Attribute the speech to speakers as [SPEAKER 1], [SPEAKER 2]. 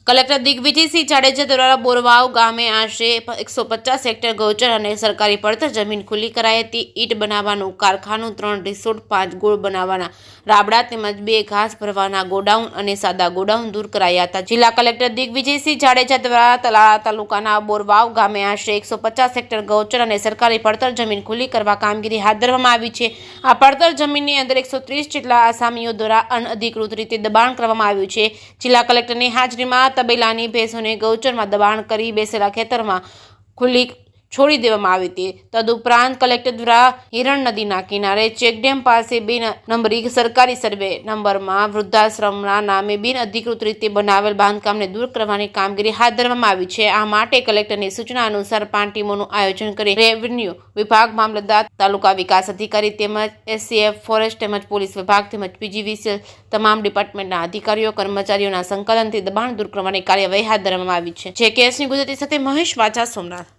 [SPEAKER 1] Collector Digvijaysinh Jadeja દ્વારા બોરવાવ ગામે આશરે 150 હેક્ટર ગૌચર અને સરકારી પડતર જમીન ખુલ્લી કરાઈ હતી. ઈંટ બનાવવાનું કારખાનું, 3 રિસોર્ટ, 5 ગોળ બનાવવાના રાબડા તેમજ 2 ઘાસ ભરવાના ગોડાઉન અને સાદા ગોડાઉન દૂર કરાયા હતા. જિલ્લા કલેક્ટર દિગ્વિજયસિંહ જાડેજા દ્વારા તલાળા તાલુકાના બોરવાવ ગામે આશરે 150 હેક્ટર ગૌચર અને સરકારી પડતર જમીન ખુલ્લી કરવા કામગીરી હાથ ધરવામાં આવી છે. આ પડતર જમીનની અંદર 130 જેટલા આસામીઓ દ્વારા અનઅધિકૃત રીતે દબાણ કરવામાં આવ્યું છે. જિલ્લા કલેક્ટરની હાજરીમાં તબેલાની ભેંસોને ગૌચરમાં દબાણ કરી બેસેલા ખેતરમાં ખુલ્લી છોડી દેવામાં આવી હતી. તદુપરાંત કલેક્ટર દ્વારા હિરણ નદીના કિનારે ચેકડેમ પાસે 2 નંબરી સરકારી સર્વે નંબરમાં વૃદ્ધાશ્રમના નામે બિનઅધિકૃત રીતે બનાવેલ બાંધકામને દૂર કરવાની કામગીરી હાથ ધરવામાં આવી છે. આ માટે કલેક્ટરની સૂચના અનુસાર 5 ટીમોનું આયોજન કરી રેવન્યુ વિભાગ, મામલતદાર, તાલુકા વિકાસ અધિકારી તેમજ એસસીએફ, ફોરેસ્ટ તેમજ પોલીસ વિભાગ તેમજ પીજીવીસીએલ તમામ ડિપાર્ટમેન્ટના અધિકારીઓ કર્મચારીઓના સંકલનથી દબાણ દૂર કરવાની કાર્યવાહી હાથ ધરવામાં આવી છે. જે કેસની ગુજરાતી સાથે મહેશ વાજા, સોમનાથ.